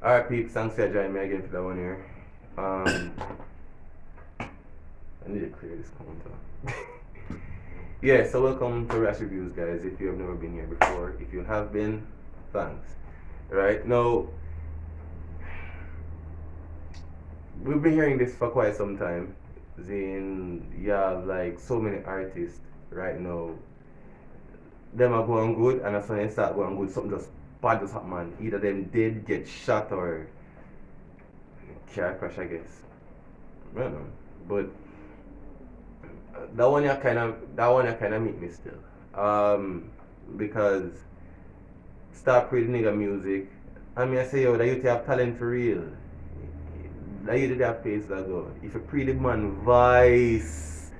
R.I.P. Thanks for joining me again for that one here. Um, I need to clear this counter. Yeah, so welcome to Rash Reviews, guys. If you have never been here before, if you have been, thanks. Right now, we've been hearing this for quite some time. Then you have like so many artists right now. Them are going good, and as soon as they start going good, something just bad just happen, man. Either them did get shot or car crash, I guess. I don't know, but that one you kind of make me still. Because stop reading nigga music. I mean, I say, yo, that you have talent for real. That you did have pace that go. If you pre the man voice,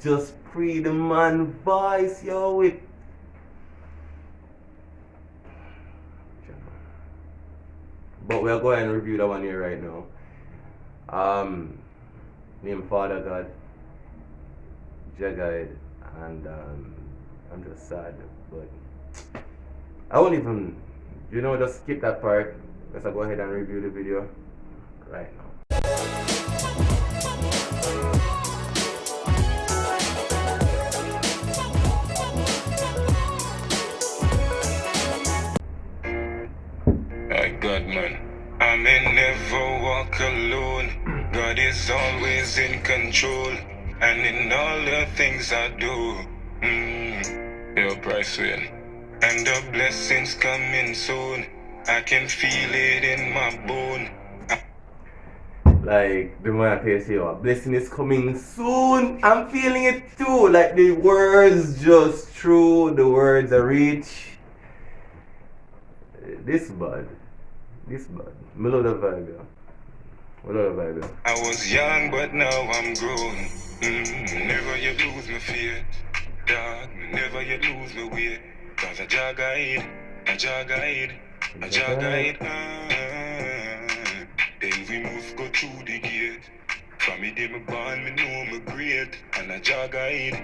just pre the man voice, yo, with. But we'll go ahead and review that one here right now. Name Fadagad, Jahguide, and I'm just sad, but I won't even, just skip that part. Let's go ahead and review the video right now. God, man. I may never walk alone. God is always in control. And in all the things I do, your price win. And the blessings coming soon. I can feel it in my bone. Like the man says, yo, blessing is coming soon. I'm feeling it too. Like the words just true, the words are rich. This bad. Me love the vibe, yeah. Me love the vibe, yeah. I was young, but now I'm grown. Never you lose my faith, dog. Never you lose my way. Cause a Jahguide. Then we must go through the gate. From me day me born, me know me great. And a Jahguide.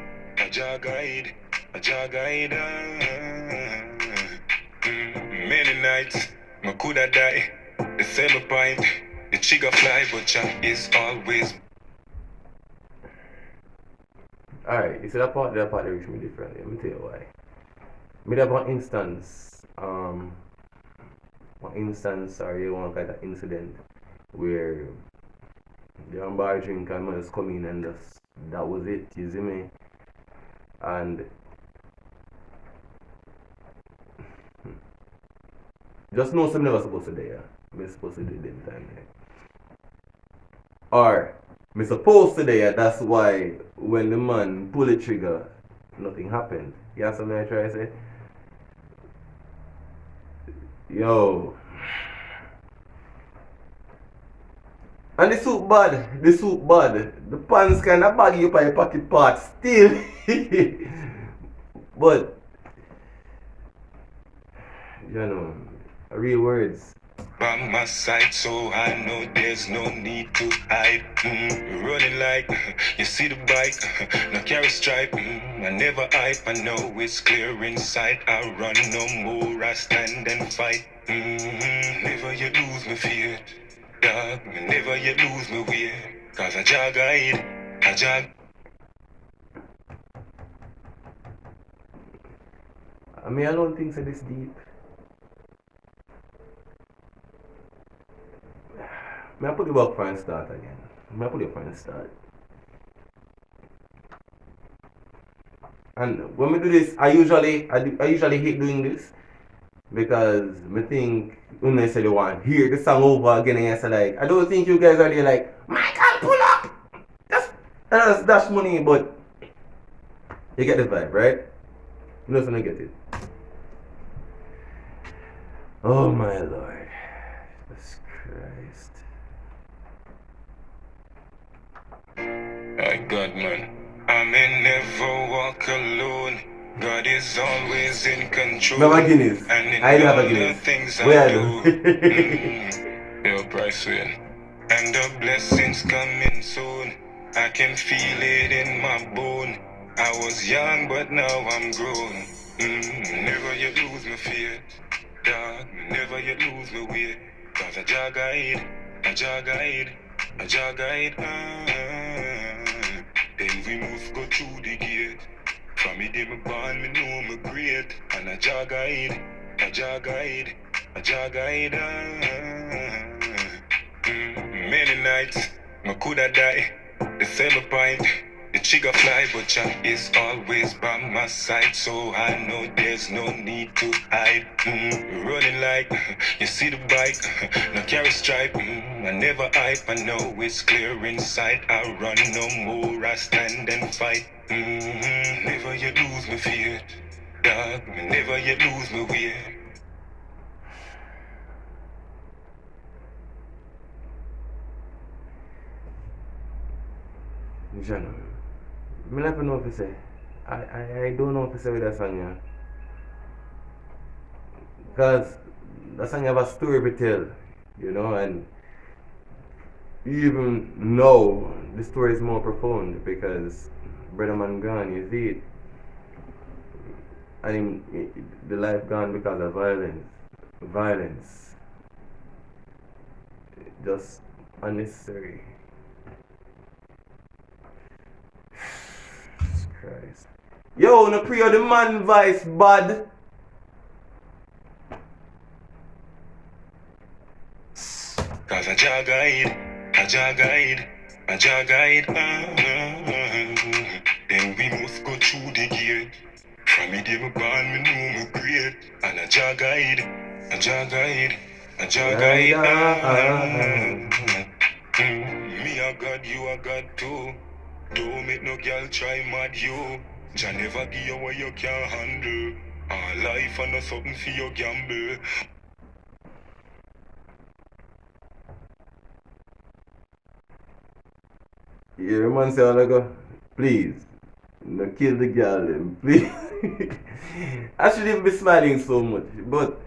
Many nights, me coulda die. The same point, the trigger fly, but Jah is always. Alright, you see that part that reach me differently. Let me tell you why. Me have one instance or one kind of incident where the bar drink and man just come in and that was it, you see me? And just know something never supposed to do, yeah. Me supposed to do it them time there. Or me supposed to do, yeah, that's why when the man pull the trigger, nothing happened. You have something I try to say? Yo. And the soup bad. The pants kinda baggy up on your pocket part still. But real words. By my side, so I know there's no need to hide. Running like you see the bike, no carry stripe. I never hype, I know it's clear inside. I run no more, I stand and fight. Never you lose my fear, dog. Never you lose my way. Cause a Jahguide. I mean, I don't think so this deep. May I put the back for and start again? May I put it for and start? And when we do this, I usually hate doing this because I think when they say they want to hear the song over again and I say like, I don't think you guys are there like, Michael, pull up! That's money, but you get the vibe, right? You know, so I get it. Oh my Lord. Jesus Christ. God, man. I may never walk alone. God is always in control. No, my Guinness. And in I have a all the Guinness. things Where I are do, your price win. And the blessings coming soon. I can feel it in my bone. I was young, but now I'm grown. Never you lose my faith, dog. Never you lose my way. Cause a Jahguide, a Jahguide, a Jahguide. Then we must go through the gate. From me day me born, me know me great. And a Jahguide, a Jahguide, a Jahguide. Many nights, me coulda die. The same point, the trigger fly, but Jah is always by my side. So I know there's no need to hide. Running like you see the bike, no carry stripe. I never hype, I know it's clear inside. I run no more, I stand and fight. Never you lose me fear, dog. Never you lose me way. Jano, me not know what to say. I don't know what to say with that song, yeah. Because that song have a story to tell, you know, and even now the story is more profound because brother man gone, you see it, and the life gone because of violence, just unnecessary. Jesus Christ. Yo, no pre the man vice bad. Cause a Jahguide, a Jahguide, a Jahguide. Then we must go through the gate. From me day me born, me know me great. And a Jahguide, a Jahguide, a Jahguide. Me a God, you a God too. Don't make no girl try mad you. Jah never give you what you can't handle. Our life and not something for your gamble. Yeah, man say all I go, please, no kill the girl them, please. I shouldn't be smiling so much, but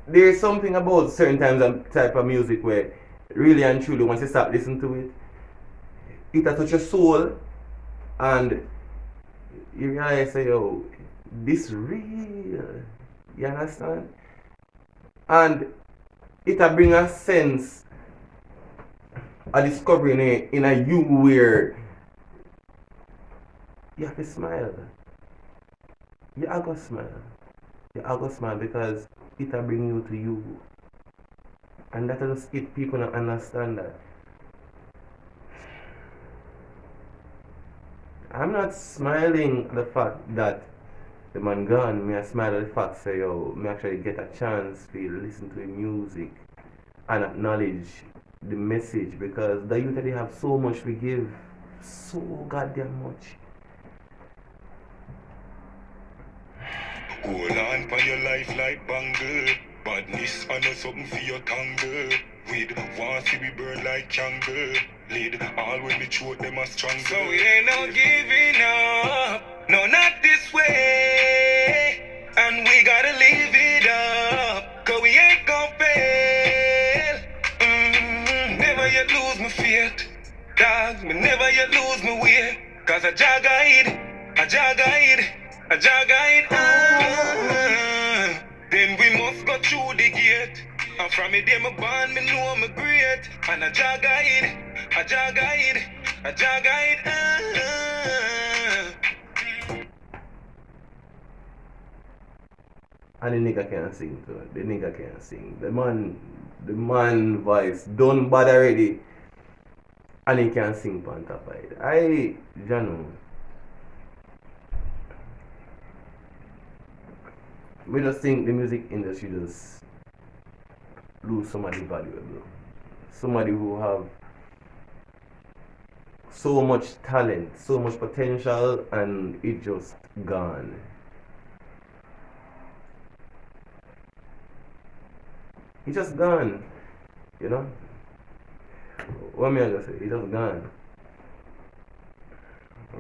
there's something about certain times and type of music where really and truly once you start listening to it, it touch your soul and you realize say, yo, this real. You understand? And it bring a sense a discovery in a you where you have to smile. You have to smile. You have to smile because it will bring you to you. And that will just get people to understand that. I'm not smiling at the fact that the man gone. Me I smile at the fact say yo, me actually get a chance to listen to the music and acknowledge the message because the youth they have so much to give. So goddamn much. Hold on for your life like bangle. Badness and no something for your tangle. With want to be burned like candle. Lid all when me throat them a strangle. So we ain't no giving up. No, not this way. And we gotta live it up. Cause we ain't gon' fail. Never yet lose my faith. Dog, me never yet lose my way. Cause a Jahguide, a Jahguide, a Jahguide. Then we must go through the gate. And from me day me born, me know me great. And a Jahguide, a Jahguide, a Jahguide. And the nigga can't sing too. The nigga can't sing. The man voice done bad already. And he can't sing on top of it. Jano. We just think the music industry just lose somebody valuable. Somebody who have so much talent, so much potential, and it just gone. It just gone. You know? What me I just say? It just gone.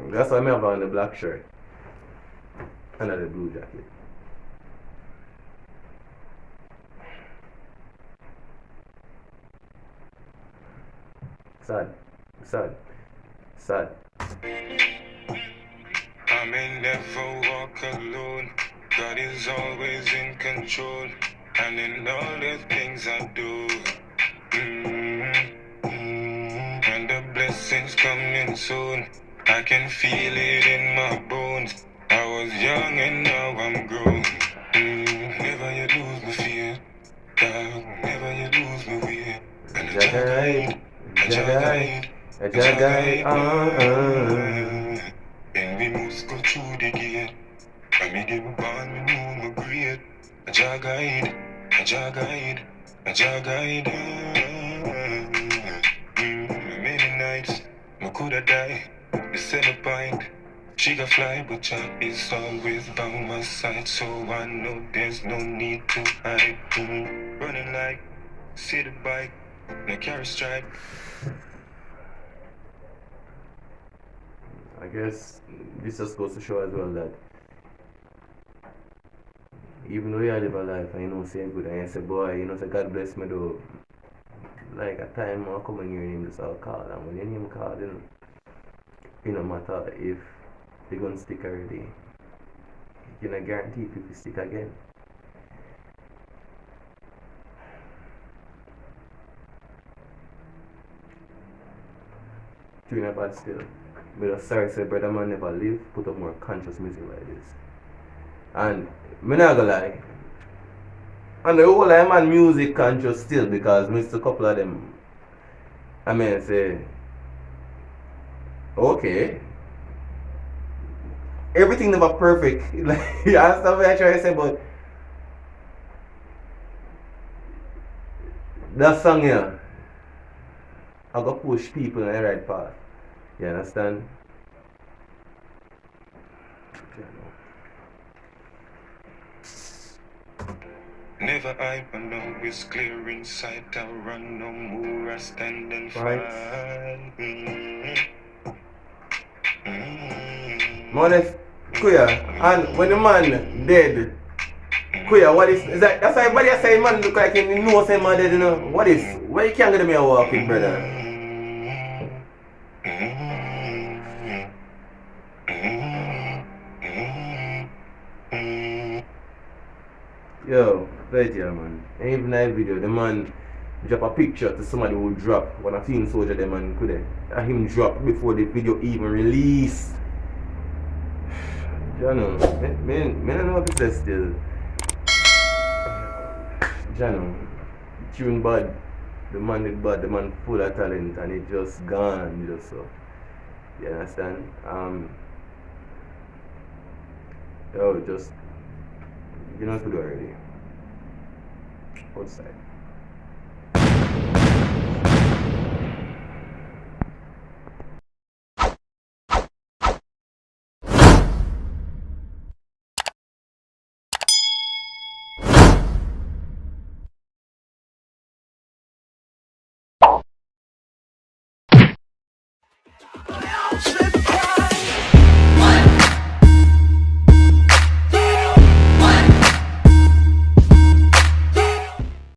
That's why I have on the black shirt and the blue jacket. Sad. Sad. Sad. I may never walk alone. God is always in control. And in all the things things I do. And the blessings coming soon. I can feel it in my bones. I was young and now I'm grown. Never you lose me fear, dog. Never you lose me way. And a Jahguide, Jahguide, a Jahguide, and we must go through the gate. When me get born, me know my great. A Jahguide, a Jahguide, a Jahguide. Many nights, me coulda die. The center point, she got fly, but Jack is always by my side. So I know there's no need to hide. Running like, see the bike, no carry stripe. I guess this just goes to show as well that even though you live a life and you know say good and you say boy, you know say God bless me though, like a time I come and hear him just all call, and when your name call, you no matter if they gonna stick already, you can guarantee if you stick again. Doing a bad still. But sorry say brother man never live, put up more conscious music like this. And me not gonna lie. And the whole I'm on music conscious still because missed a couple of them. I mean say okay. Everything never perfect. Like you understand what I try to say, but that song here I go push people in the right path. You understand? Never I know it's clear inside. I run no more. I stand and fight. Money Kuya, and when the man dead, Kuya, what is that? That's why everybody say man look like him, you know say man dead, you know. What is? Why you can't get me a walk with brother? Yo, right here man. And even that video, the man drop a picture to somebody who drop when a team soldier the man could have him drop before the video even released. Jano, me don't know if it's still. Jano, tune bad. The man is bad, the man full of talent and it just gone just so. You understand? Yo, just you know what to do already. Outside.